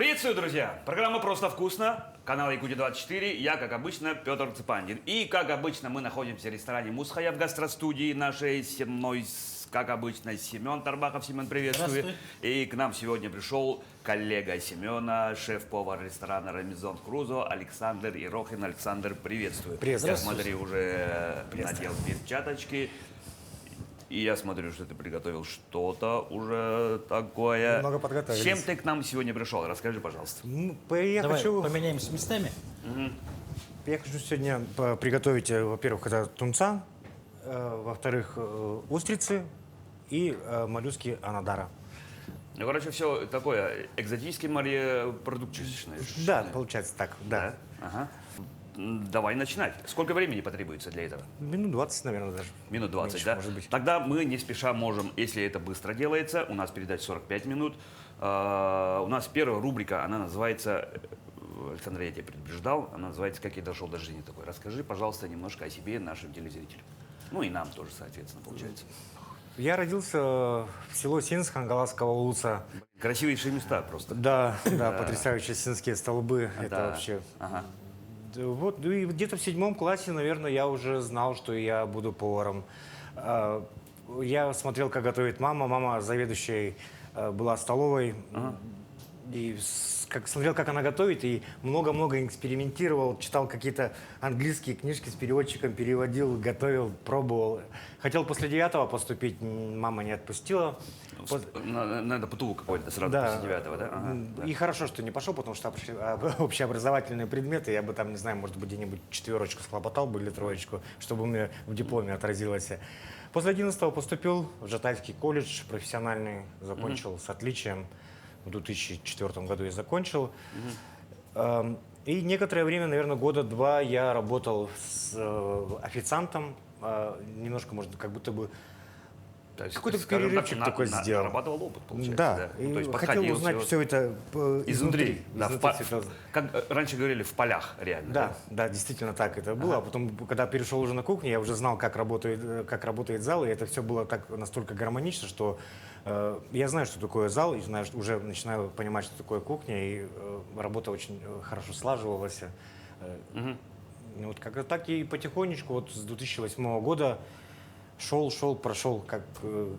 Приветствую, друзья! Программа «Просто вкусно», канал Якутия-24, я, как обычно, Петр Цыпандин. И, как обычно, мы находимся в ресторане «Мусхая» в гастростудии нашей, со мной, как обычно, Семен Тарбаков. Семен, приветствую. И к нам сегодня пришел коллега Семена, шеф-повар ресторана «Робинзон Крузо» Александр Ерохин. Александр, приветствую. Приветствую. Я смотрю, уже надел перчаточки. И я смотрю, что ты приготовил что-то уже такое. Много подготовились. С чем ты к нам сегодня пришел? Расскажи, пожалуйста. Я Давай хочу, поменяемся местами. я хочу сегодня приготовить, во-первых, это тунца, во-вторых, устрицы и моллюски анадара. Ну, короче, все такое экзотический морепродуктичное. Да, получается так, да. Ага. Давай начинать. Сколько времени потребуется для этого? Минут 20, наверное, даже. Минут 20, Меньше, да? может быть. Тогда мы не спеша можем, если это быстро делается, у нас передача 45 минут. У нас первая рубрика, она называется, Александр, я тебя предупреждал, она называется «Как я дошел до жизни такой». Расскажи, пожалуйста, немножко о себе нашим телезрителям. Ну и нам тоже, соответственно, получается. Я родился в село Синск Ангаласского улуца. Красивейшие места просто. Да, да, потрясающие синские столбы. Это Да. вообще... Ага. Да, вот, ну и где-то в 7 классе, наверное, я уже знал, что я буду поваром. Я смотрел, как готовит мама. Мама заведующей была столовой. И смотрел, как она готовит, и много-много экспериментировал, читал какие-то английские книжки с переводчиком, переводил, готовил, пробовал. Хотел после 9 поступить, мама не отпустила. Надо ПТУ какой-то сразу Да. после 9-го, да? Ага, да. И хорошо, что не пошел, потому что общеобразовательные предметы, я бы там, не знаю, может быть, где-нибудь 4 схлопотал бы или 3, чтобы у меня в дипломе отразилось. После 11 поступил в Жатайский колледж профессиональный, закончил с отличием. В 2004 году я закончил. И некоторое время, наверное, года 2 я работал с официантом. Немножко, может, как будто бы То есть, какой-то скажем перерывчик так, такой сделал. Нарабатывал опыт, получается. Да, Ну, и то есть хотел подходил узнать всё все это изнутри. Да, изнутри всё это. как раньше говорили, в полях реально. Да, да, действительно так это было. А потом, когда перешел уже на кухню, я уже знал, как работает зал, и это все было так настолько гармонично, что я знаю, что такое зал, и знаю, уже начинаю понимать, что такое кухня, и работа очень хорошо слаживалась. И вот как так и потихонечку вот с 2008 года прошел, как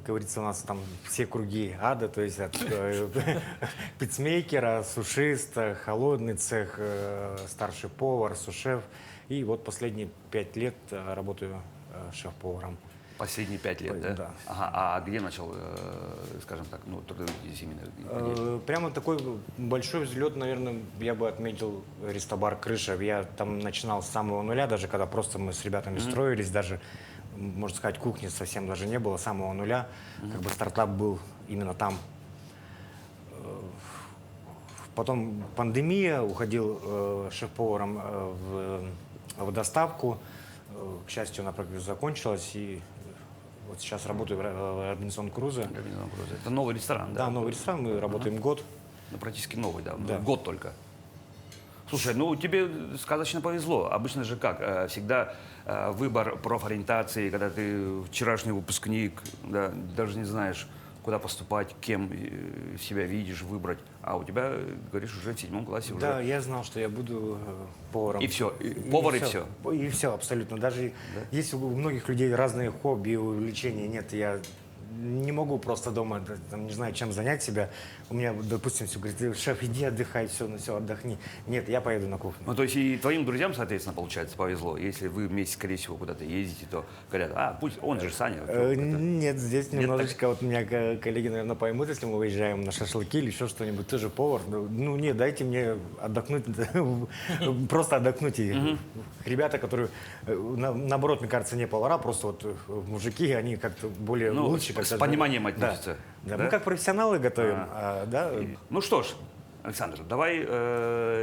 говорится у нас там, все круги ада, то есть от пиццмейкера, сушиста, холодный цех, старший повар, сушеф. И вот последние 5 лет работаю шеф-поваром. Последние 5 лет, да? Да. Ага, а где начал, скажем так, ну, трудовую семейную? Прямо такой большой взлет, наверное, я бы отметил рестобар «Крыша». Я там начинал с самого нуля, даже когда просто мы с ребятами строились, даже, можно сказать, кухни совсем даже не было, с самого нуля. Как бы стартап был именно там. Потом пандемия, уходил шеф-поваром в доставку. К счастью, она закончилась, и вот сейчас работаю в «Робинзон Крузо». Робинзон Крузо. Это новый ресторан, да? Да, новый ресторан, мы работаем год. Ну, практически новый, да. Да. Год только. Слушай, ну тебе сказочно повезло. Обычно же как? Всегда выбор профориентации, когда ты вчерашний выпускник, да, даже не знаешь, куда поступать, кем себя видишь, выбрать. А у тебя, говоришь, уже в 7 классе уже. Да, я знал, что я буду поваром. И все, повар и все. И все, абсолютно. Даже есть у многих людей разные хобби, увлечения. Нет, я не могу просто дома, там, не знаю, чем занять себя. У меня, допустим, все говорит: шеф, иди отдыхай, все, отдохни. Нет, я поеду на кухню. Ну, то есть и твоим друзьям, соответственно, получается, повезло. Если вы вместе, скорее всего, куда-то ездите, то говорят, пусть он же Саня. Нет, здесь немножечко, вот меня коллеги, наверное, поймут, если мы выезжаем на шашлыки или еще что-нибудь, ты же повар. Ну, нет, дайте мне отдохнуть, просто отдохнуть. И ребята, которые, наоборот, мне кажется, не повара, просто вот мужики, они как-то более лучше. С пониманием относятся. Да, мы как профессионалы готовим, да. Ну что ж, Александр, давай,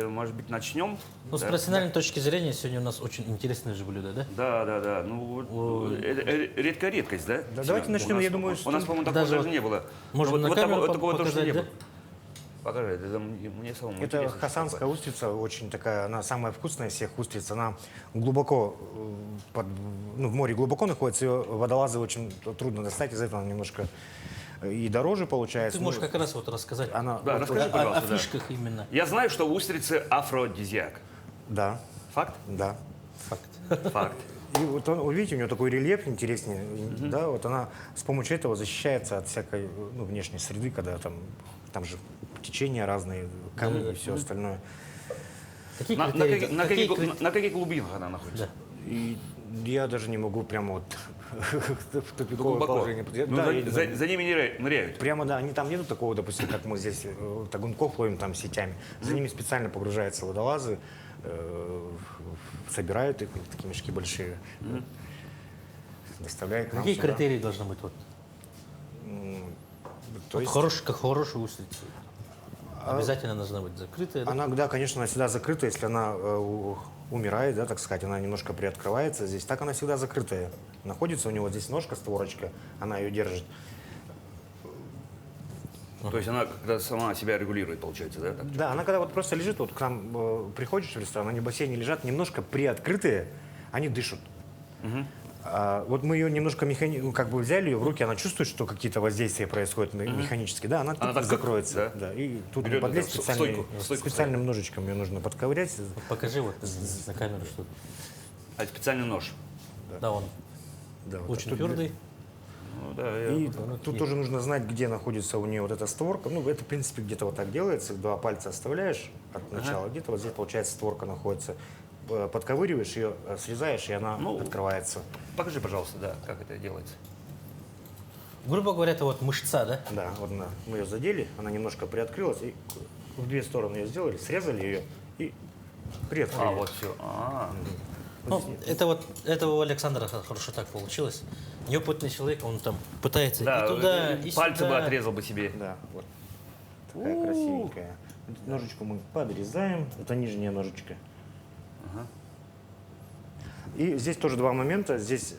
может быть, начнем. Ну, с профессиональной точки зрения, сегодня у нас очень интересное же блюдо, да? Да. Ну, редкая редкость, да? Да, давайте начнем, я думаю, У нас, по-моему, такого даже не было. Можем на камеру такого тоже не показать, да? было. Покажи, это мне самому Это интересно, хасанская устрица, очень такая, она самая вкусная из всех устриц. Она глубоко, в море глубоко находится, ее водолазы очень трудно достать, из-за этого она немножко и дороже получается. Ты можешь как раз вот рассказать Она, Да, вот- расскажи, о пожалуйста, да. фишках именно. Я знаю, что устрицы афродизиак. Да, Факт? да. Факт. Факт. И вот он, видите, у нее такой рельеф интереснее, да, вот она с помощью этого защищается от всякой ну, внешней среды, когда там же течения разные, камни и все остальное. Какие На критерии? каких- на какие каких- крит- на каких глубинах она находится? Да. И я даже не могу прямо вот в тупиковое Глубоко. положение. Ну, Да, за, я не за- знаю. за ними ныряют. Прямо, да, они там нету такого, допустим, как мы здесь тагунков ловим там сетями. За ними специально погружаются водолазы, собирают их, такие мешки большие, доставляют к нам Какие сюда. критерии должны быть? Вот, То вот есть как хорошая устрица. Обязательно должна быть закрытая. Да? она, да, конечно, она всегда закрыта, если она умирает, да, так сказать, она немножко приоткрывается здесь. Так она всегда закрытая. Находится у него здесь ножка, створочка, она ее держит. То есть она когда сама себя регулирует, получается, да? Так? Да, она когда вот просто лежит, вот к нам приходишь в ресторан, они в бассейне лежат, немножко приоткрытые, они дышат. Вот мы ее немножко как бы взяли ее в руки, она чувствует, что какие-то воздействия происходят механически. Да, она тут так закроется. да? Да, и тут Берет не подлезть это, в стойку, специальным ножичком ее нужно подковырять. Вот покажи вот на камеру, что А специальный нож. да, он Да, вот очень тут- твердый. Ну, да, я- И тут тоже нужно знать, где находится у нее вот эта створка. Ну, это, в принципе, где-то вот так делается. Два пальца оставляешь от начала. Где-то вот здесь, получается, створка находится. Подковыриваешь ее, срезаешь, и она Ну, открывается. Покажи, пожалуйста, да, как это делается. Грубо говоря, это вот мышца, да? Да, вот мы ее задели, она немножко приоткрылась, и в две стороны ее сделали, срезали ее и приоткрыли. А, вот все. Ну, это у Александра хорошо так получилось. Неопытный человек, он там пытается Да, и туда, и пальцы бы сюда. отрезал бы себе. Да, вот. Такая красивенькая. Ножичку мы подрезаем, это нижняя ножичка. И здесь тоже два момента. Здесь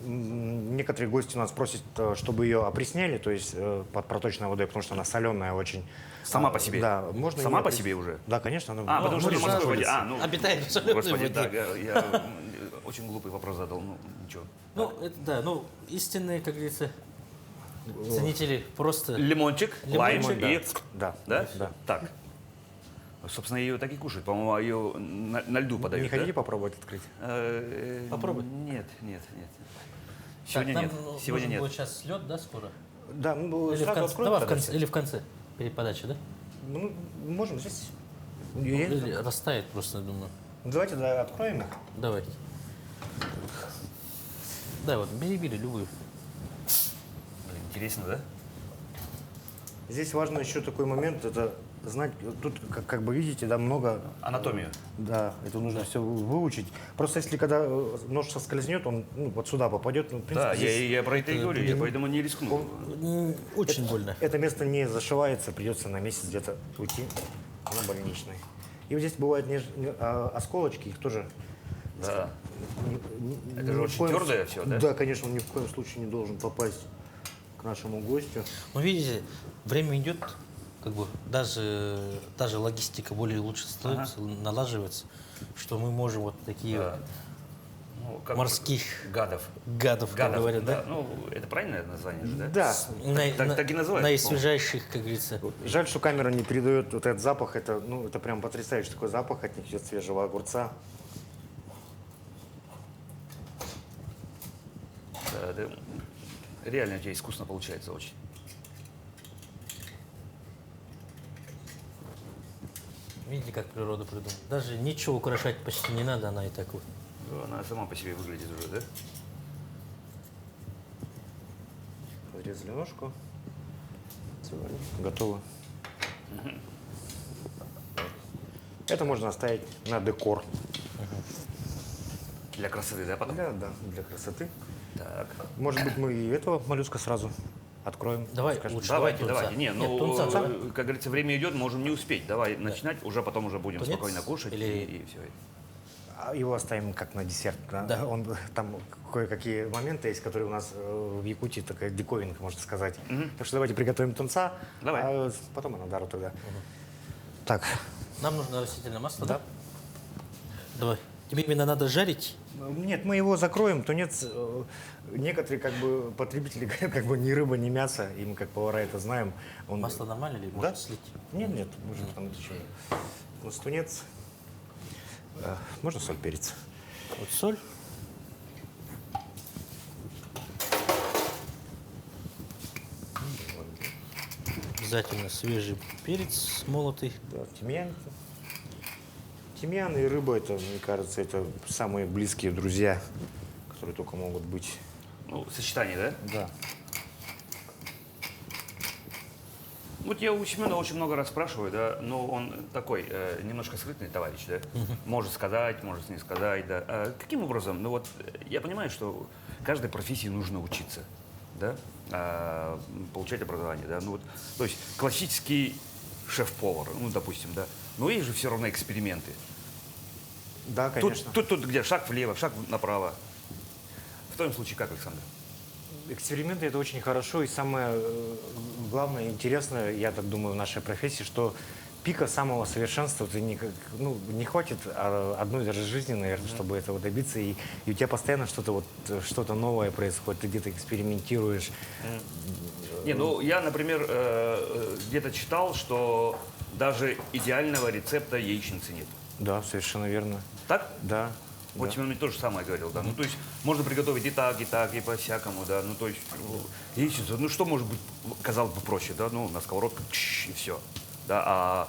некоторые гости у нас просят, чтобы ее опресняли, то есть под проточной водой, потому что она соленая очень. Сама по себе? Да, можно Сама её по опрес- себе уже? Да, конечно. Она А, потому что в на море морской воде. находится. А, ну, Обитает в соленой господи, воде. так, я очень глупый вопрос задал, ну, ничего. Ну, это да, ну, истинные, как говорится, ценители просто... Лимончик, лайм Лимончик, и... Да, Да? да. Так. Собственно, ее так и кушают. По-моему, ее на льду подают. Не да? хотите попробовать открыть? Попробуй. Нет, нет, нет. Так, Сегодня нам нет. Сегодня нужен нет. будет сейчас лед, да, скоро? Да, ну, Или в сразу конце, откроем давай в тогда конце, все? или в конце перед подачей, да? Ну, можем здесь. Или растает просто, я думаю. Давайте да, откроем их. Давайте. Да, вот, бери любую. Блин, интересно, да? Здесь важно еще такой момент, это знать, тут, как бы видите, да, много, Анатомию. да, это нужно все выучить. Просто если когда нож соскользнет, он вот сюда попадет, ну, в принципе, Да, здесь я про это и говорю, я поэтому не рискну. Очень больно. это место не зашивается, придется на месяц где-то уйти на больничный. И вот здесь бывают осколочки, их тоже... Да. ни- Это же ни в очень коем твердое всё, да? Да, конечно, он ни в коем случае не должен попасть к нашему гостю. Ну, видите, время идет, как бы даже логистика более лучше становится, налаживается, что мы можем вот такие Да. Ну, как морских гадов. гадов, как Гадов, говорят, да? Ну, это правильное название же, да? Да, Так и называют, наисвежайших, как говорится. жаль, что камера не передает вот этот запах. Это, ну, это прям потрясающий такой запах от них идет свежего огурца. Да, да. Реально у тебя искусно получается очень. Видите, как природа придумала. Даже ничего украшать почти не надо, она и так вот. Ну, она сама по себе выглядит уже, да? Подрезали ножку. Всё, готово. Это можно оставить на декор. Для красоты, да, потом? Для красоты. Так. Может быть, мы и этого моллюска сразу откроем. Давай Скажем. лучше. Давайте, тунца. давайте. Не, Нет, ну, тунца, да? как говорится, время идет, можем не успеть. Давай начинать, уже потом уже будем Тунец спокойно кушать или- и все. А его оставим как на десерт. Да. Он, там кое-какие моменты есть, которые у нас в Якутии такая диковинка, можно сказать. Так что давайте приготовим тунца, Давай. а потом анандару тогда. Так, Нам нужно растительное масло, Да. да? Давай. Тебе именно надо жарить? Нет, мы его закроем, тунец, некоторые как бы потребители как бы ни рыба, ни мясо, и мы как повара это знаем. Он... Масло нормально или Да? можно слить? Нет, нет, мы же потом еще. У нас тунец. Можно соль, перец? Вот соль. Обязательно свежий перец молотый. Да, тимьян. Тимьян и рыба, это, мне кажется, это самые близкие друзья, которые только могут быть. Ну, сочетание, да? Да. Вот я у Семена очень много раз спрашиваю, да, но он такой немножко скрытный товарищ, да, может сказать, может не сказать, да. А каким образом? Ну вот я понимаю, что каждой профессии нужно учиться, да, получать образование, да. Ну вот, то есть классический шеф-повар, ну допустим, да. Но есть же все равно эксперименты. Да, конечно. Тут где шаг влево, шаг направо. В твоем случае как, Александр? Эксперименты это очень хорошо, и самое главное, интересное, я так думаю, в нашей профессии, что пика самого совершенства ты не хватит одной даже жизни, наверное, чтобы этого добиться, и у тебя постоянно что-то новое происходит, ты где-то экспериментируешь. Не, ну я, например, где-то читал, что даже идеального рецепта яичницы нет. Да, совершенно верно. Так? Да. Вот да. Семен мне тоже самое говорил, да. Ну, то есть можно приготовить и так, и по-всякому, да. Ну, то есть яичницу, ну, что может быть, казалось бы, проще, да. Ну, на сковородку, и все. Да, а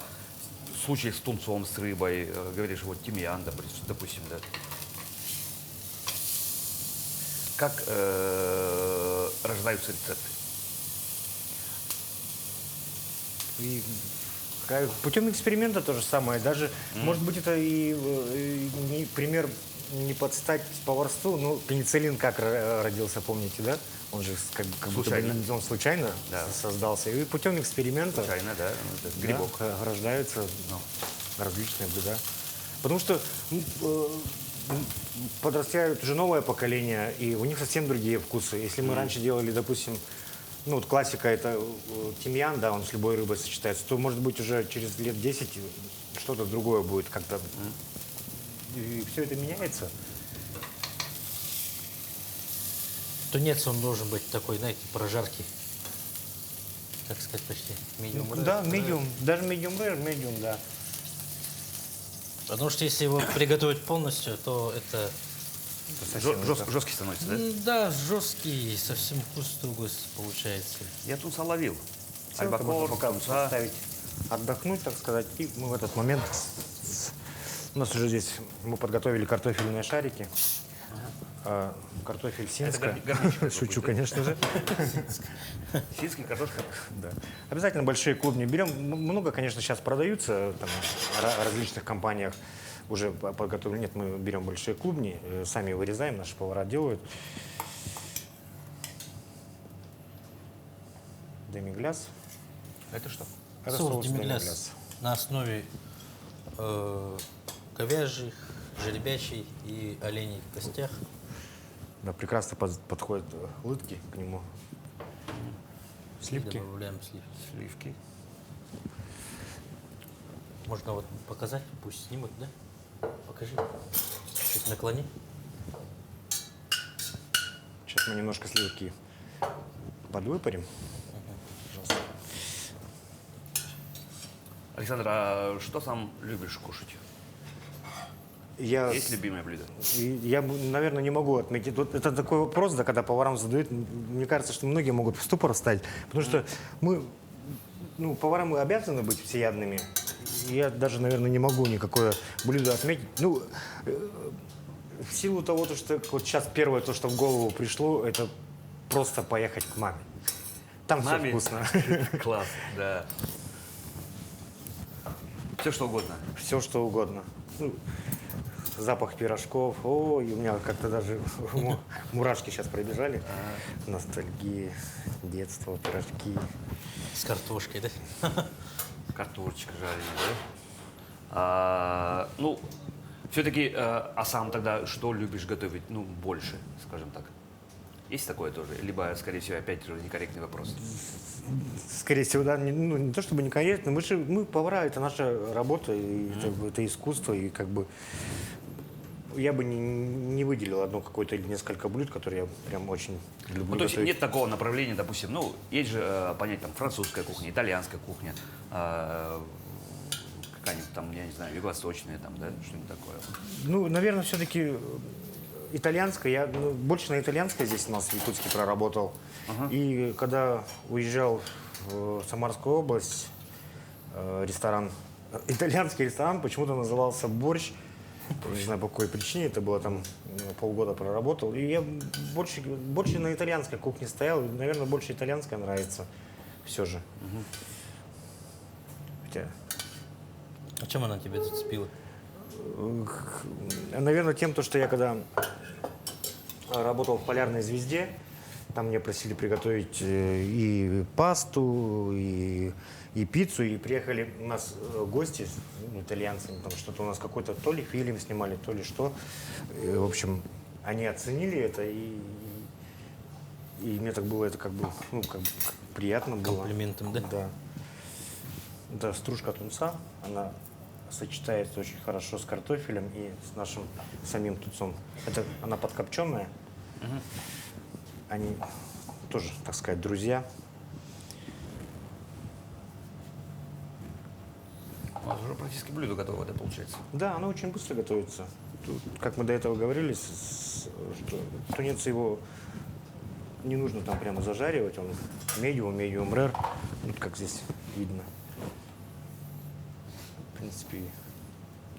в случае с тунцом, с рыбой, говоришь, вот тимьян, допустим, да. Как рождаются рецепты? И путем эксперимента то же самое. Даже, может быть, это не пример не под стать поварству, но пенициллин как родился, помните, да? Он же как будто бы Случайно. он случайно Да. создался. И путем эксперимента Случайно, да, это грибок. рождаются различные блюда. Потому что подрастают уже новое поколение, и у них совсем другие вкусы. Если мы раньше делали, допустим, ну вот классика это тимьян, да, он с любой рыбой сочетается, то может быть уже через лет 10 что-то другое будет как-то. И все это меняется. Тунец, он должен быть такой, знаете, прожарки. Как сказать, почти medium rare. Да, medium, даже medium rare, medium, да. Потому что если его приготовить полностью, то это Жесткий становится, да? да, жесткий, совсем вкус другой получается. Я тунца ловил. Всё, это Альбакор, можно пока тунца. оставить, отдохнуть, так сказать. И мы в этот момент, у нас уже здесь, мы подготовили картофельные шарики. Картофель синска. горбичка Шучу, какой-то, конечно же. Синский картошка. Да. Обязательно большие клубни берем. Много, конечно, сейчас продаются там, в различных компаниях. Уже подготовлены. Нет, мы берем большие клубни, сами вырезаем, наши повара делают. Демигляс. Это что? Это Соус соус демигляс на основе говяжьих, жеребячей и оленей костях. Да, прекрасно подходят лытки к нему. И Сливки. добавляем сливки. Сливки. Можно вот показать, пусть снимут, да? Покажи. Чуть наклони. Сейчас мы немножко сливки подвыпарим. Пожалуйста. Александр, а что сам любишь кушать? Я, Есть любимое блюдо? наверное, не могу отметить. Вот это такой вопрос, да, когда поварам задают. Мне кажется, что многие могут в ступор встать. Потому что мы, повара мы обязаны быть всеядными. Я даже, наверное, не могу никакое блюдо отметить. В силу того, что вот сейчас первое, то, что в голову пришло, это просто поехать к маме. Там все Маме? вкусно. Класс, да. Все что угодно. Все, что угодно. Запах пирожков. Ой, у меня как-то даже мурашки сейчас пробежали. Ностальгия, детство, пирожки. С картошкой, да? Картошечка жареная, да? Все-таки, а сам тогда что любишь готовить? Ну, больше, скажем так. Есть такое тоже? Либо, скорее всего, опять же, некорректный вопрос. Скорее всего, да, не то чтобы некорректно. Мы повара, это наша работа, и это искусство, и как бы я бы не выделил одно какое-то или несколько блюд, которые я прям очень люблю Ну, то есть готовить. нет такого направления, допустим, ну, есть же понятие там французская кухня, итальянская кухня, какая-нибудь там, я не знаю, юго-восточная там, да, что-нибудь такое. Ну, наверное, все-таки итальянская. Я больше на итальянской здесь у нас в Якутске проработал. И когда уезжал в Самарскую область, ресторан, итальянский ресторан почему-то назывался «Борщ». Не знаю, по какой причине. Это было там полгода проработал. И я больше на итальянской кухне стоял. И, наверное, больше итальянская нравится все же. Хотя, А чем она тебя зацепила? наверное, тем, то, что я когда работал в «Полярной звезде», там меня просили приготовить и пасту, и пиццу, и приехали у нас гости, ну, итальянцы, там что-то у нас какой-то то ли фильм снимали, то ли что. В общем, они оценили это, и мне так было это как бы, ну, как бы приятно было. Комплиментом, да? Да. Это стружка тунца, она сочетается очень хорошо с картофелем и с нашим самим тунцом. Она подкопченая. Они тоже, так сказать, друзья. У вас уже практически блюдо готово, да, получается? Да, она очень быстро готовится. Тут, как мы до этого говорили, что тунец его не нужно там прямо зажаривать, он medium rare, вот как здесь видно. В принципе,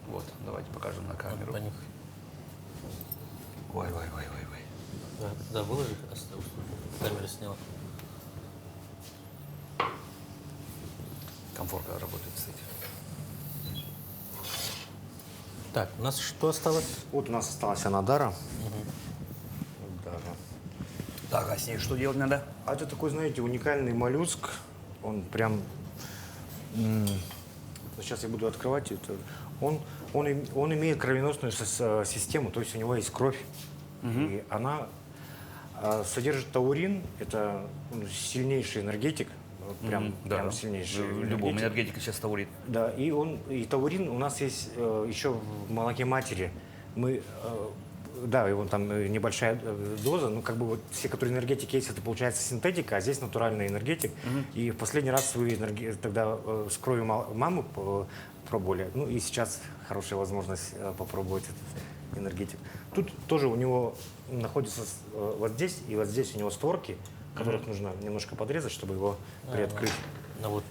Вот, давайте покажем на камеру. Понюхай. Ой. Да, выложи, оставь, камера сняла. Комфортно работает, кстати. Так, у нас что осталось? вот у нас осталась анадара. Да. Так, а с ней что делать надо? А это такой, знаете, уникальный моллюск. Он прям... Сейчас я буду открывать это. Он имеет кровеносную систему, то есть у него есть кровь. И она содержит таурин. Это сильнейший энергетик. Прям сильнейший В любом энергетик. энергетике сейчас таурит. Да, и таурин у нас есть еще в молоке матери. Да, его там небольшая доза, ну как бы вот все, которые энергетики есть, это получается синтетика, а здесь натуральный энергетик. И в последний раз вы тогда с кровью мамы пробовали, ну и сейчас хорошая возможность попробовать этот энергетик. Тут тоже у него находится вот здесь и вот здесь у него створки, которых нужно немножко подрезать, чтобы его приоткрыть. Ну вот,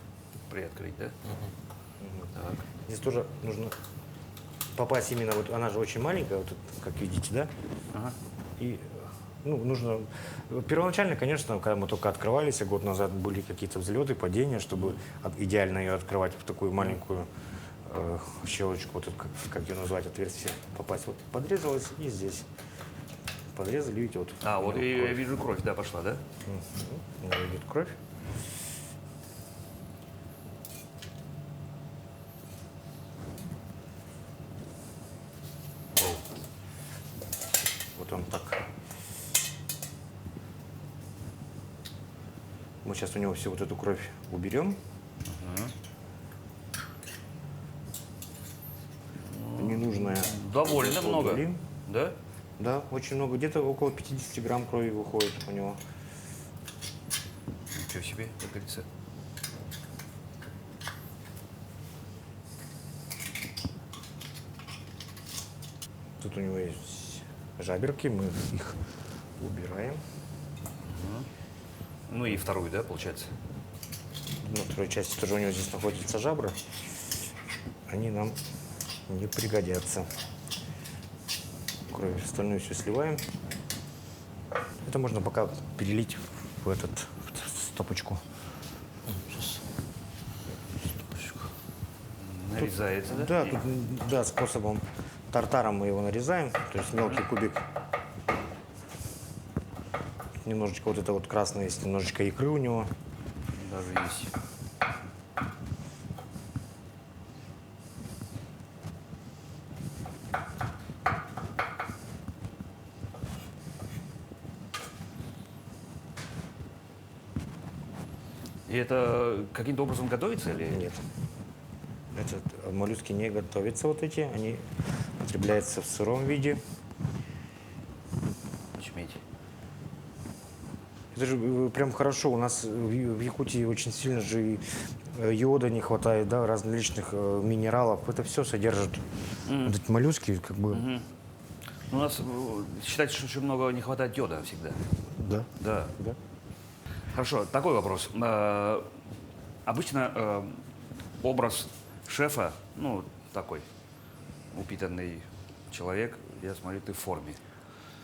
Приоткрыть, да? Так. Здесь тоже нужно попасть именно, вот она же очень маленькая, вот, как видите, да? Ага. И нужно... Первоначально, конечно, когда мы только открывались, год назад были какие-то взлеты, падения, чтобы идеально ее открывать в такую маленькую щелочку, вот это, как ее назвать, отверстие, попасть. Вот подрезалось и здесь. Подрезали, видите, вот. А, вот у него и я кровь. вижу, кровь, да, пошла, да? У него идет кровь. Вот он так. Мы сейчас у него всю вот эту кровь уберем. Ненужное. Довольно много. удалим. Да? Да, очень много. Где-то около 50 грамм крови выходит у него. Ничего себе, как говорится. Тут у него есть жаберки, мы их убираем. Ну и вторую, да, получается? На второй части тоже у него здесь находятся жабры. Они нам не пригодятся. Кровь остальную все сливаем. Это можно пока перелить в стопочку. сейчас. Нарезается, да? Да, тут, да, способом тартаром мы его нарезаем, то есть мелкий кубик. Немножечко вот это вот красное есть, немножечко икры у него. Даже есть. И это каким-то образом готовится или? Нет. Моллюски не готовятся вот эти, они потребляется в сыром виде. Очуметь. Это же прям хорошо. У нас в Якутии очень сильно же и йода не хватает, да, различных минералов. Это все содержит вот эти моллюски, как бы. У нас считается, что очень много не хватает йода всегда. Да. Да. Да. Хорошо, такой вопрос. Обычно образ шефа, ну, такой упитанный человек, я смотрю, ты в форме.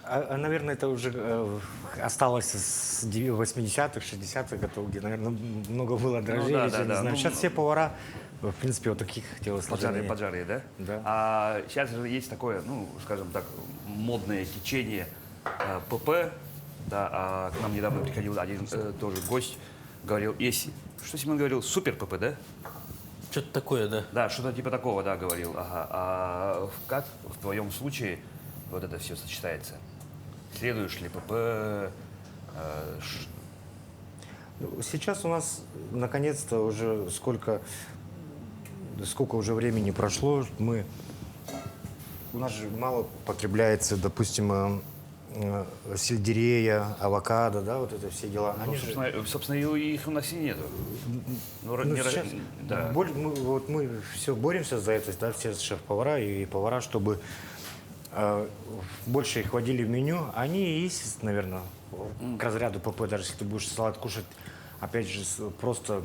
Наверное, это уже осталось с 80-х, 60-х годов, где, наверное, много было дрожжей, да, я да, не да. знаю. Ну, Сейчас все повара, в принципе, вот таких телосложений. Поджарые, да? Да. А сейчас же есть такое, ну, скажем так, модное течение ПП. Да, а к нам недавно приходил один тоже гость, говорил, если, что Семен говорил, супер ПП, да? Что-то такое, да. Да, что-то типа такого, да, говорил. Ага. А как в твоем случае вот это все сочетается? Следуешь ли ПП? Сейчас у нас, наконец-то, уже сколько уже времени прошло, у нас же мало потребляется, допустим, сельдерея, авокадо, да, вот это все дела. Ну, Они же- собственно, их у нас и нету. Ну, Ну, сейчас да. мы все боремся за это, да, все шеф-повара и повара, чтобы больше их вводили в меню. Они есть, наверное, к разряду ПП, даже если ты будешь салат кушать, опять же, просто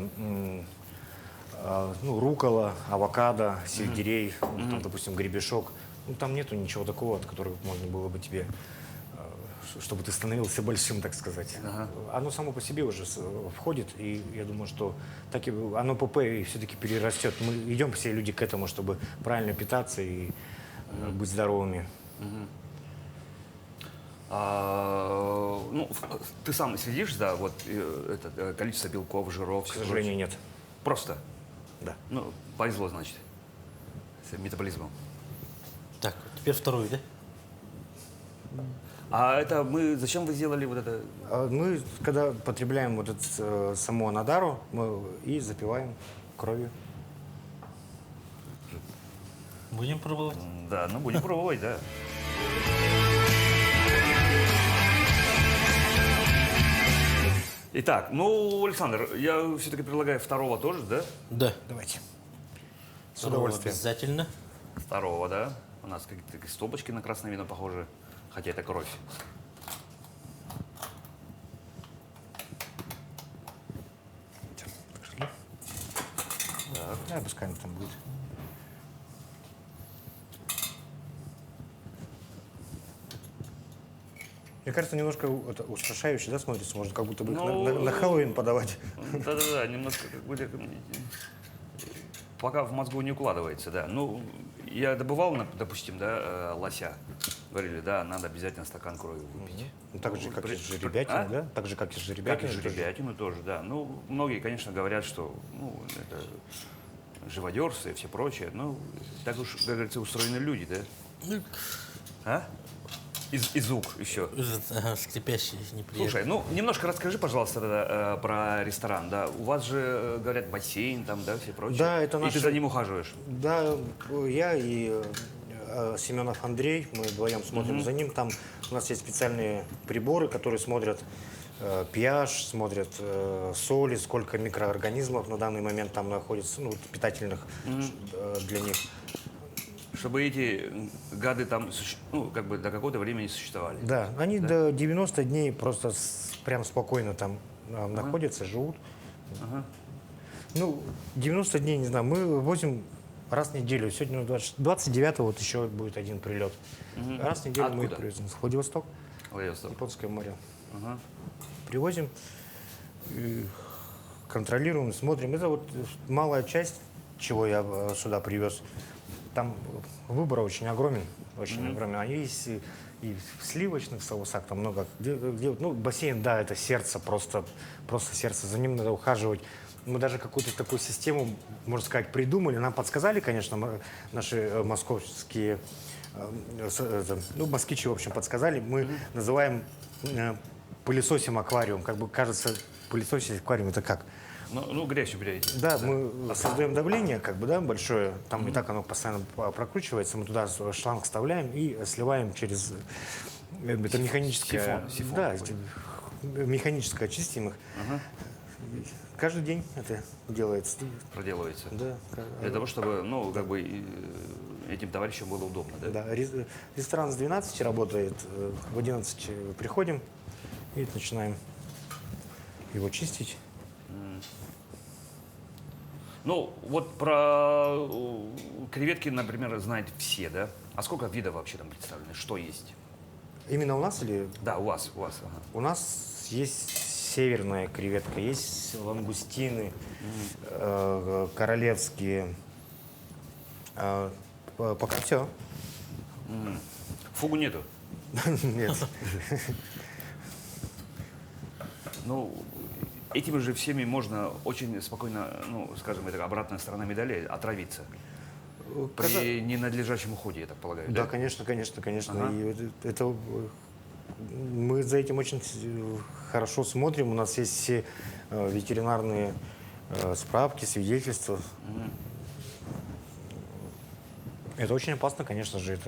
ну, рукола, авокадо, сельдерей, ну, там, допустим, гребешок. Ну, там нету ничего такого, от которого можно было бы тебе, чтобы ты становился большим, так сказать. Оно само по себе уже входит, и я думаю, что так и оно ПП и все-таки перерастет. Мы идем все люди к этому, чтобы правильно питаться и быть здоровыми. Ну, ты сам следишь, да, вот это количество белков, жиров, К сожалению, нет. Просто. Да. Ну, повезло, значит, с метаболизмом. Так, теперь второй, да? А это зачем вы сделали вот это? Мы, когда потребляем вот это само надару, мы и запиваем кровью. Будем пробовать. Да, ну будем пробовать, да. Итак, ну, Александр, я все-таки предлагаю второго тоже, да? Да. Давайте. С Второго удовольствием. обязательно. Второго, да? У нас какие-то стопочки на красное вино похожи, хотя это кровь. Да, пускай там будет. Мне кажется, немножко это устрашающе, да, смотрится? Можно как будто бы их Ну, на Хэллоуин подавать. Да-да-да, немножко как бы пока в мозгу не укладывается, да. Ну, я добывал, допустим, да, лося. Говорили, да, надо обязательно стакан крови выпить. Ну, так же, как и При- жеребятина, а? да? Так же, как и Как и жеребятина. жеребятину тоже, да. Ну, многие, конечно, говорят, что ну, это живодерство и все прочее. Ну, так уж, как говорится, устроены люди, да? Ну, А? И звук еще. ага, скрипящий, неприятный. Слушай, ну немножко расскажи, пожалуйста, тогда, про ресторан, да. У вас же, говорят, бассейн там, да, все прочее. Да, это И наш- ты за ним ухаживаешь. Да, я и Семенов Андрей, мы вдвоем смотрим за ним. Там у нас есть специальные приборы, которые смотрят pH, смотрят соли, сколько микроорганизмов на данный момент там находится, ну, вот питательных для них. Чтобы эти гады там, ну, как бы до какого-то времени существовали. Да, они до 90 дней просто прям спокойно там находятся, живут. Ну, 90 дней, не знаю, мы возим раз в неделю. Сегодня 29-го вот еще будет один прилет. Раз в неделю мы их Откуда? привозим. С Владивосток, Владивосток. Японское море. Ага. Привозим, и контролируем, смотрим. Это вот малая часть, чего я сюда привез. Там выбор очень огромен, очень огромен. А есть и в сливочных соусах, там много. Ну, бассейн, да, это сердце, просто сердце. За ним надо ухаживать. Мы даже какую-то такую систему, можно сказать, придумали. Нам подсказали, конечно, наши московские, ну, москвичи, в общем, подсказали. Мы называем пылесосим аквариум. Как бы кажется, пылесосить аквариум это как? Ну, грязь уберите. Да, мы создаем давление, как бы, да, большое. Там и так оно постоянно прокручивается. Мы туда шланг вставляем и сливаем через это механическое. Сифон Да, такой. механическое очистим их. Каждый день это делается. Проделывается. Да, Для того, чтобы, ну, как бы этим товарищам было удобно, да? да. Ресторан с 12 работает, в 11 приходим и начинаем его чистить. Ну, вот про креветки, например, знают все, да? А сколько видов вообще там представлены? Что есть? Именно у нас или Да, у вас. Ага. у нас есть северная креветка, есть лангустины, королевские. Пока все. Фугу нету. Нет. Ну, этими же всеми можно очень спокойно, ну, скажем, это обратная сторона медали, отравиться. При ненадлежащем уходе, я так полагаю, Да, да? конечно. Ага. И это мы за этим очень хорошо смотрим. У нас есть все ветеринарные справки, свидетельства. Это очень опасно, конечно же.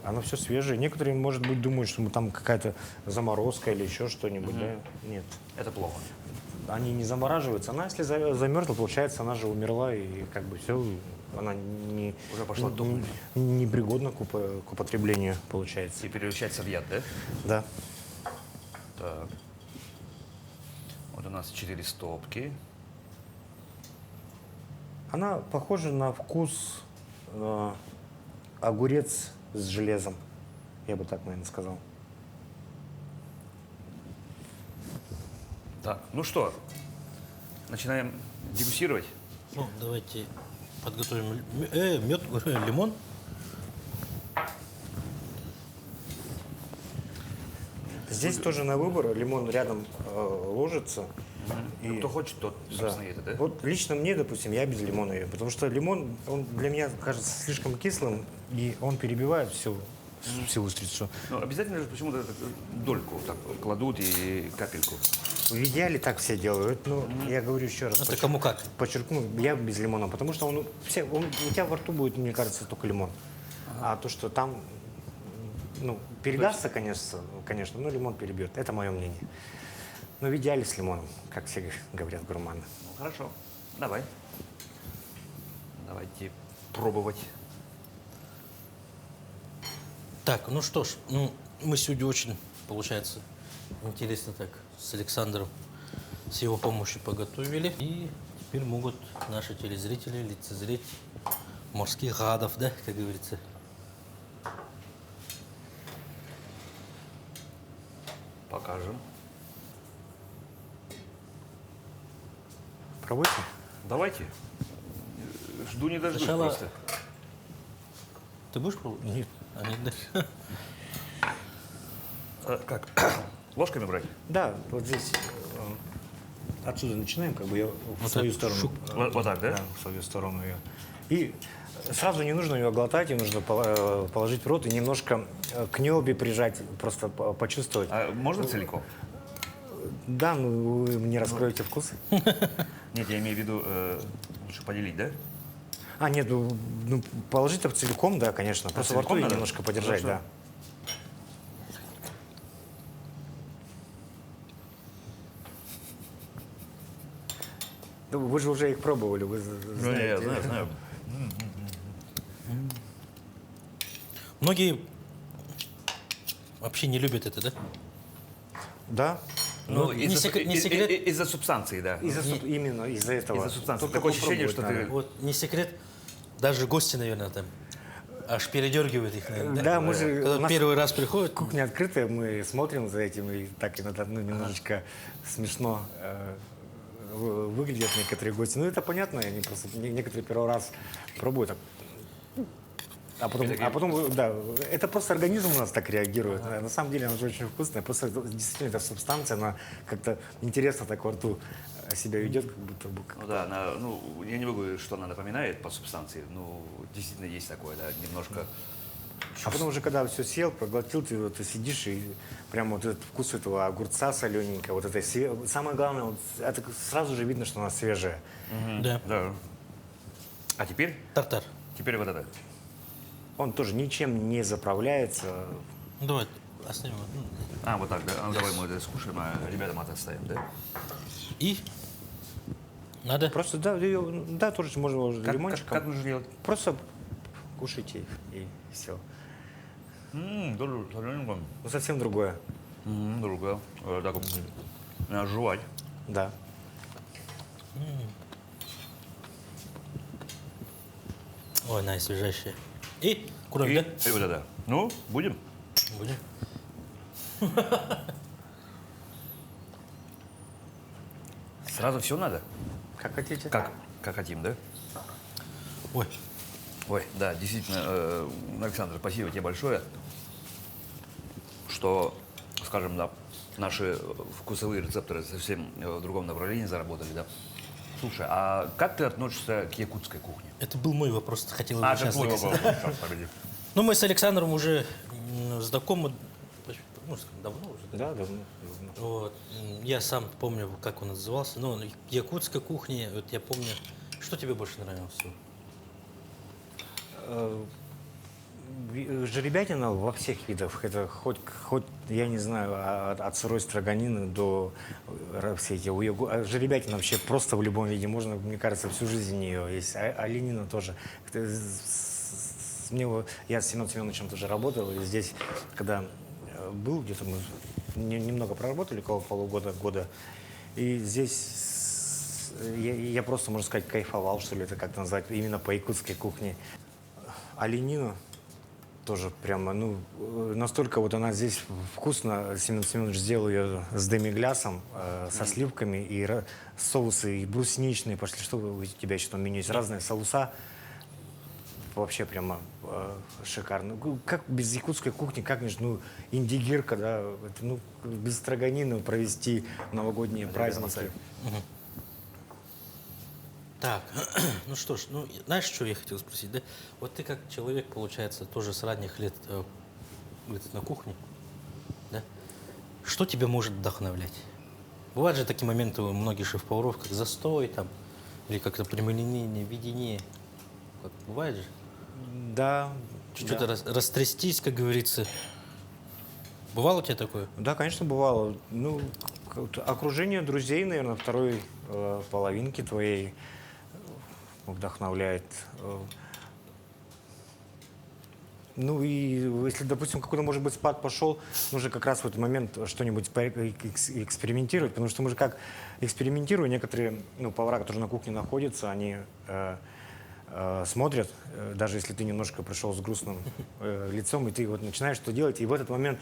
Оно все свежее. Некоторые, может быть, думают, что там какая-то заморозка или еще что-нибудь. Да? Нет. Это плохо. Они не замораживаются. Она, если замерзла, получается, она же умерла, и как бы все, она не, Уже пошла тухнуть. не пригодна к употреблению, получается. И превращается в яд, да? Да. Так. Вот у нас 4 стопки. Она похожа на вкус огурец с железом. Я бы так, наверное, сказал. Так, ну что, начинаем дегустировать? Ну, давайте подготовим мед, лимон. Здесь тоже на выбор. Лимон рядом ложится. Ну, кто хочет, тот, Да. собственно, и это, да? Вот лично мне, допустим, я без лимона ем, потому что лимон, он для меня кажется слишком кислым, и он перебивает всю устрицу. Ну, обязательно же почему-то дольку так кладут и капельку. В идеале так все делают, но я говорю еще раз, Это кому как. подчеркну, я без лимона, потому что у тебя во рту будет, мне кажется, только лимон. А то, что там, ну, передастся, конечно, но лимон перебьет. Это мое мнение. Но в идеале с лимоном, как все говорят гурманы. Ну, хорошо, давай. Давайте пробовать. Так, ну что ж, мы сегодня очень, получается, интересно так с Александром, с его помощью поготовили. И теперь могут наши телезрители лицезреть морских гадов, да, как говорится. Покажем. Пробуйте. Давайте. Жду не дождусь Сначала- просто. Ты будешь пробовать? Нет. А, нет, да. Как? Ложками брать? Да, вот здесь отсюда начинаем, как бы я в свою так, сторону. шук. Вот так, да? Да, в свою сторону ее. И сразу не нужно ее глотать, ее нужно положить в рот и немножко к небе прижать, просто почувствовать. А можно целиком? Да, ну вы не раскроете вкус. Нет, я имею в виду, лучше поделить, да? А, нет, ну, положить так целиком, да, конечно. Просто во рту целиком и надо? немножко подержать, Хорошо. да. Да вы же уже их пробовали, вы знаете. знаю. Многие вообще не любят это, да? Да. Ну, не секрет. Из-за субстанции, да. Именно из-за этого. Из-за субстанции. Только Такое ощущение, что попробовать ты... Вот не секрет, даже гости, наверное, там аж передергивают их, наверное. Да, мы же... Когда у нас первый раз приходят, кухня открытая, мы смотрим за этим, и так иногда немножечко смешно выглядят некоторые гости. Ну, это понятно, они просто некоторые первый раз пробуют, а потом, да, это просто организм у нас так реагирует. На самом деле она же очень вкусная, просто действительно эта субстанция, она как-то интересно так во рту себя ведет, как будто бы. Ну да, я не могу, что она напоминает по субстанции. Ну, действительно есть такое, да, немножко А потом уже, когда все съел, проглотил, ты сидишь и прям вот этот вкус этого огурца солененького, вот это самое главное, вот, это сразу же видно, что она свежая. Да. Да. А теперь? Тартар. Теперь вот это. Он тоже ничем не заправляется. Ну, давай, оставим. А, вот так, да? А, давай мы это скушаем, а ребятам это оставим, да? И надо. Просто, да, да, тоже можно уже лимончиком. Как нужно делать? Просто кушайте их и все. Тоже солененько. Ну, совсем другое. Другое. Так вот, надо жевать. Да. Ой, на, свежайшая. И кровь, И, да? и вот это. Ну, будем? Будем. Сразу все надо? Как хотите. Как хотим, да? Ой, Ой, да, действительно, Александр, спасибо тебе большое, что, скажем, да, наши вкусовые рецепторы совсем в другом направлении заработали, да. Слушай, а как ты относишься к якутской кухне? это был мой вопрос, хотел его А, это сейчас твой сказать. вопрос. Сейчас, погоди. Ну, мы с Александром уже знакомы, ну, давно уже. Да, давно. Вот. Я сам помню, как он назывался. Ну, якутская кухня, вот я помню. Что тебе больше нравилось всего? Жеребятина во всех видах. Это хоть я не знаю, от сырой строганины до все эти жеребятина вообще просто в любом виде. Можно, мне кажется, всю жизнь ее есть. Оленина тоже. Я с Семеном Семеновичем тоже работал. И здесь, когда был, где-то мы немного проработали, около полугода-года. И здесь я просто, можно сказать, кайфовал, что ли, это как назвать, именно по якутской кухне. Оленина тоже прямо, ну, настолько вот она здесь вкусно. Семен Семенович сделал ее с демиглясом, со сливками, и соусы и брусничные пошли. Что у тебя еще там в меню есть? Разные соуса. Вообще прямо шикарно. Как без якутской кухни, как ну, индигирка, да, это, ну, без строганины провести новогодние праздники. Так, ну что ж, ну, знаешь, что я хотел спросить, да? Вот ты как человек, получается, тоже с ранних лет где-то на кухне, да? Что тебя может вдохновлять? Бывают же такие моменты у многих шеф-поваров, как застой там, или как-то прямолинейное видение. Как, бывает же? Да. Чуть-чуть да. растрястись, как говорится. Бывало у тебя такое? Да, конечно, бывало. Ну, окружение друзей, наверное, второй половинки твоей вдохновляет. Ну и если, допустим, какой-то, может быть, спад пошел, нужно как раз в этот момент что-нибудь экспериментировать, потому что мы же как экспериментируем, некоторые повара, которые на кухне находятся, они смотрят, даже если ты немножко пришел с грустным лицом, и ты вот начинаешь что делать, и в этот момент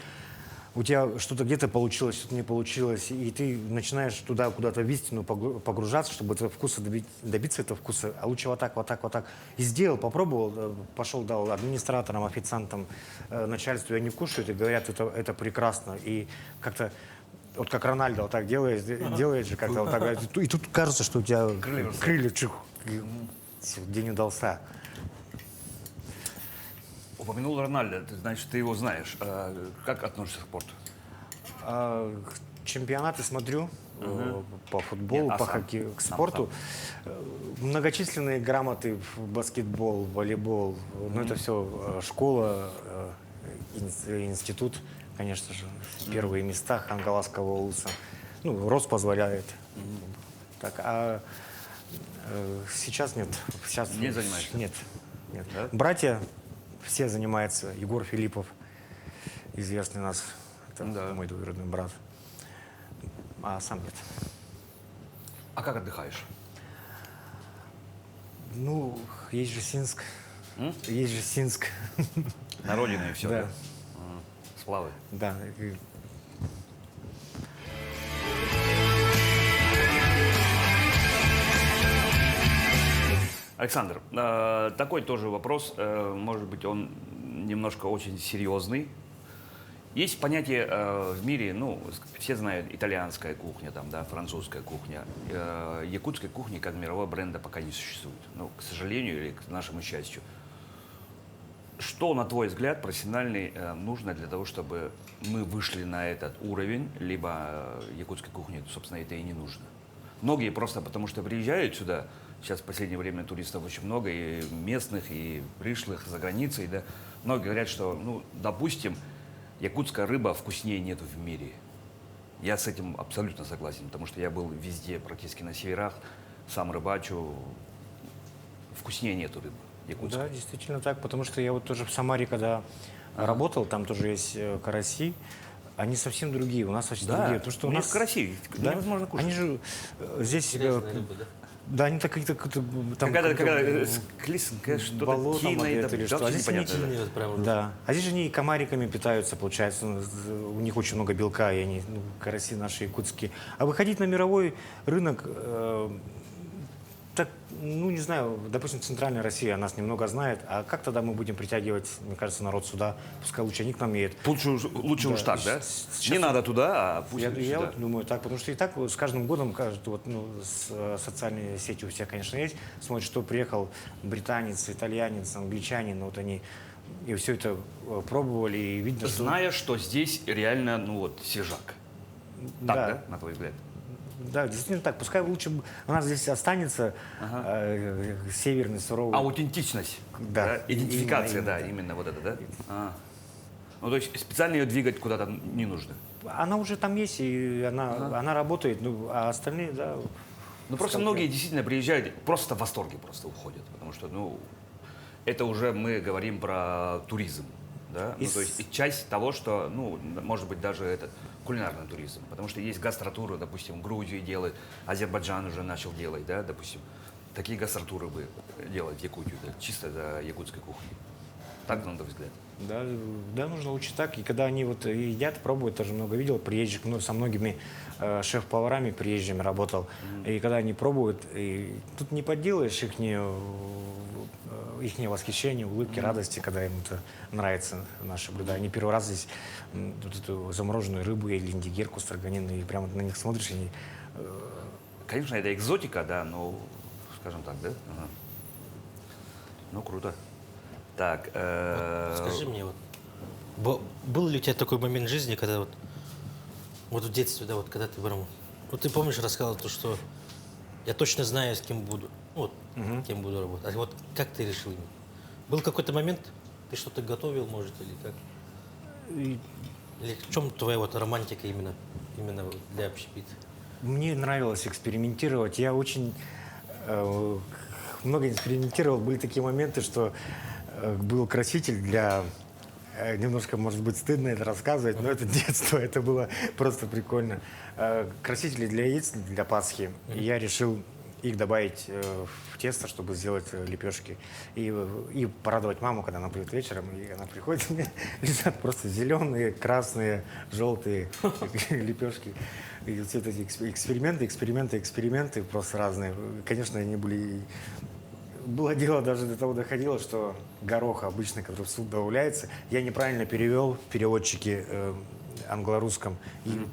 у тебя что-то где-то получилось, что-то не получилось, и ты начинаешь туда куда-то в истину погружаться, чтобы этого вкуса добиться этого вкуса, а лучше вот так, вот так, вот так. И сделал, попробовал, пошел, дал администраторам, официантам, начальству, и они кушают и говорят, это прекрасно. И как-то, вот как Рональдо вот так делаешь же как-то вот так, и тут кажется, что у тебя крылья чих, день удался. Упомянул Рональдо, значит, ты его знаешь. Как относишься к спорту? Чемпионаты смотрю по футболу, Нет, по сам? хоккею, к Сам, спорту. Многочисленные грамоты в баскетбол, волейбол. Ну, это все школа, институт, конечно же, первые места Хангаласского улуса. Ну, рост позволяет. Так, а сейчас нет. Сейчас Не занимаешься? Нет. Нет. Да? Братья все занимаются. Егор Филиппов, известный у нас, это Да. мой двоюродный брат. А сам нет. А как отдыхаешь? Ну, есть же Синск. Есть же Синск. На родину и все, Да. да? Сплавы. Да. Александр, такой тоже вопрос, может быть, он немножко очень серьезный. Есть понятие в мире, ну, все знают, итальянская кухня, там, да, французская кухня. Якутской кухни как мирового бренда пока не существует. Ну, к сожалению или к нашему счастью. что, на твой взгляд, профессиональный нужно для того, чтобы мы вышли на этот уровень, либо якутской кухни, собственно, это и не нужно? Многие просто потому что приезжают сюда, сейчас в последнее время туристов очень много, и местных, и пришлых за границей, да, многие говорят, что, ну, допустим, якутская рыба вкуснее нету в мире. Я с этим абсолютно согласен, потому что я был везде, практически на северах, сам рыбачу, вкуснее нету рыбы якутской. Да, действительно так, потому что я вот тоже в Самаре, когда работал, там тоже есть караси, они совсем другие, у нас совсем Да, другие. Потому что у у них нас красивее, да, невозможно кушать. Они же здесь, Грязная рыба, да? да, они так как-то там Какая-то клисенькая, что-то болотом тиной, отдает или что. А здесь они непонятно. Сильные вот прям да. А здесь же они и комариками питаются, получается. У них очень много белка, и они, ну, караси наши якутские. А выходить на мировой рынок, так, ну, не знаю, допустим, центральная Россия о нас немного знает. А как тогда мы будем притягивать, мне кажется, народ сюда? Пускай лучше они к нам едут. Лучше Да, уж так, да? сейчас- Не надо туда, а пусть Я сюда. вот думаю так, потому что и так вот с каждым годом, вот, ну, социальные сети у всех, конечно, есть. Смотришь, что приехал британец, итальянец, англичанин, вот они и все это пробовали, и видно, что... Зная, что здесь реально, ну вот, свежак. Так, да, на твой взгляд? Да, действительно так. Пускай лучше у нас здесь останется северный суровый. Аутентичность, Да, идентификация, именно, да, да. именно вот это, да? Ну, то есть специально ее двигать куда-то не нужно. Она уже там есть, и она работает, ну, а остальные, да... Ну, просто многие действительно приезжают, просто в восторге просто уходят, потому что, ну, это уже мы говорим про туризм, да? Ну, то есть и часть того, что, ну, может быть, даже этот кулинарный туризм, потому что есть гастротуры, допустим, в Грузии делают, Азербайджан уже начал делать, да, допустим, такие гастротуры бы делать в Якутию, да, чисто за якутской кухни. Так, на твой взгляд. Да, да, нужно лучше так. И когда они вот едят, пробуют, тоже много видел приезжих, ну, со многими шеф-поварами приезжими работал. И когда они пробуют, и тут не подделаешь их восхищение, улыбки, радости, когда им это нравится, наши блюда. Они первый раз здесь вот эту замороженную рыбу или индигирку строганину, и прямо на них смотришь, и они... Конечно, это экзотика, да, но, скажем так, да? Ага. Ну, круто. Так, Скажи мне, вот, был ли у тебя такой момент в жизни, когда вот в детстве, да, вот когда ты прям, вот ты помнишь, рассказывал то, что я точно знаю, с кем буду, ну, вот, кем буду работать. А вот как ты решил? Был какой-то момент, ты что-то готовил, может, или как? Или в чем твоя вот романтика именно для общепита? Мне нравилось экспериментировать. Я очень много экспериментировал. Были такие моменты, что был краситель для... Немножко, может быть, стыдно это рассказывать, но это детство, это было просто прикольно. Красители для яиц, для Пасхи. И я решил их добавить в тесто, чтобы сделать лепешки. И порадовать маму, когда она придет вечером, и она приходит, у меня лежат просто зеленые, красные, желтые лепешки. И все эти эксперименты просто разные. Конечно, они были... Было дело, даже до того доходило, что горох обычный, который в суп добавляется, я неправильно перевел в переводчике англо-русском и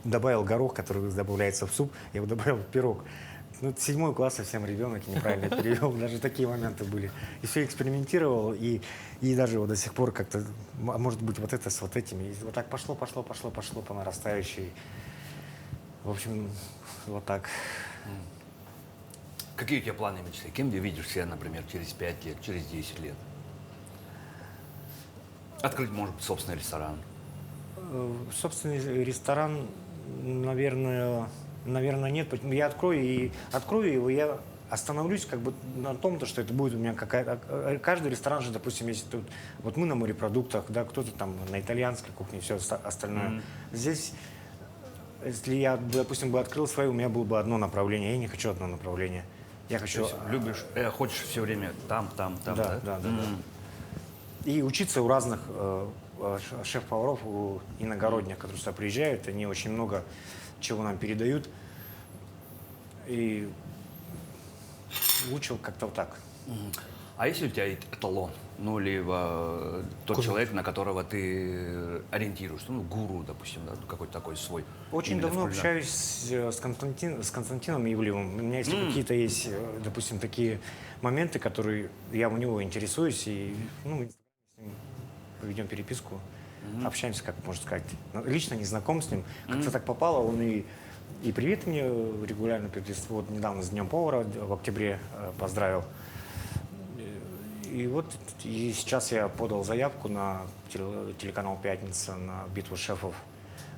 добавил горох, который добавляется в суп, я его добавил в пирог. Ну, 7 класс совсем ребенок, неправильно перевел, даже такие моменты были. И все экспериментировал, и даже вот до сих пор как-то, может быть, вот это с вот этими, и вот так пошло по нарастающей. В общем, вот так. какие у тебя планы, мечты? Кем ты видишь себя, например, через 5 лет, через 10 лет? Открыть, может быть, собственный ресторан? Собственный ресторан, наверное, нет. Я открою его, я остановлюсь как бы на том, что это будет у меня какая-то... Каждый ресторан же, допустим, если тут... Вот мы на морепродуктах, да, кто-то там на итальянской кухне, все остальное. Здесь, если я, допустим, бы открыл свое, у меня было бы одно направление. Я не хочу одно направление. Я хочу... То есть любишь, хочешь все время там, да? Да. И учиться у разных шеф-поваров, у иногородних, которые сюда приезжают, они очень много чего нам передают. И лучше как-то вот так. А если у тебя эталон, ну, либо тот человек, на которого ты ориентируешься, ну, гуру, допустим, да, ну, какой-то такой свой. Очень именно в давно кулинарии. общаюсь с Константином Ивлевым. У меня если какие-то есть, допустим, такие моменты, которые я у него интересуюсь, и ну, мы с ним поведем переписку, общаемся, как можно сказать. Лично не знаком с ним. Как-то так попало, он и привет мне регулярно переписывает. Вот недавно с Днем повара в октябре поздравил. И вот и сейчас я подал заявку на телеканал «Пятница» на «Битву шефов».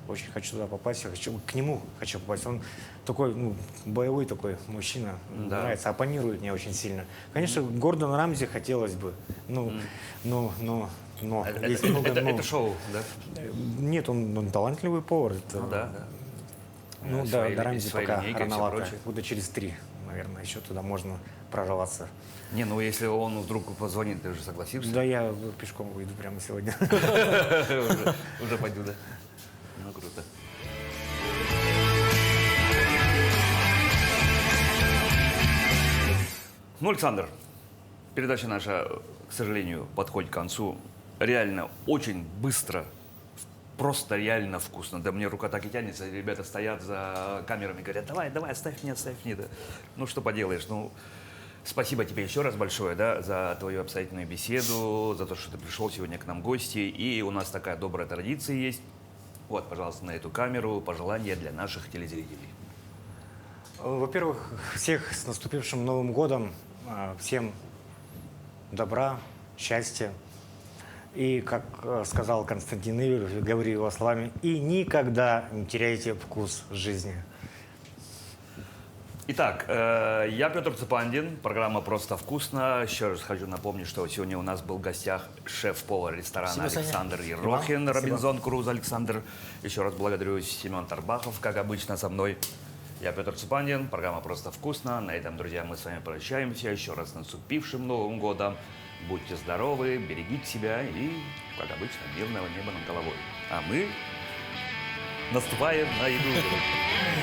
Очень хочу туда попасть, к нему хочу попасть. Он такой, ну, боевой такой мужчина, Да. нравится, оппонирует мне очень сильно. Конечно, Гордон Рамзи хотелось бы, но есть много «но». Это шоу, да? Нет, он талантливый повар. Это, Ну да, да. ну да, Свои до Рамзи свои пока линейки и всё рановато. прочее. Года через 3, наверное, еще туда можно прорваться. Не, ну если он вдруг позвонит, ты же согласишься? Да, я пешком выйду прямо сегодня. Уже пойду, да? Ну, круто. Ну, Александр, передача наша, к сожалению, подходит к концу. Реально, очень быстро, просто реально вкусно. Да мне рука так и тянется, ребята стоят за камерами, говорят, давай, давай, оставь мне, да. Ну, что поделаешь, ну, спасибо тебе еще раз большое, да, за твою обстоятельную беседу, за то, что ты пришел сегодня к нам в гости. И у нас такая добрая традиция есть. Вот, пожалуйста, на эту камеру пожелания для наших телезрителей. Во-первых, всех с наступившим Новым годом. Всем добра, счастья. И, как сказал Константин Ивлев, говорю его словами, и никогда не теряйте вкус жизни. Итак, я Петр Цепандин, программа «Просто вкусно». Еще раз хочу напомнить, что сегодня у нас был в гостях шеф-повар ресторана Спасибо, Саня. Александр Ерохин, Спасибо. Робинзон Круз Александр. Еще раз благодарю Семен Тарбахов, как обычно, со мной. Я Петр Цепандин, программа «Просто вкусно». На этом, друзья, мы с вами прощаемся. Еще раз с наступившим Новым годом. Будьте здоровы, берегите себя и, как обычно, мирного неба над головой. А мы наступаем на еду.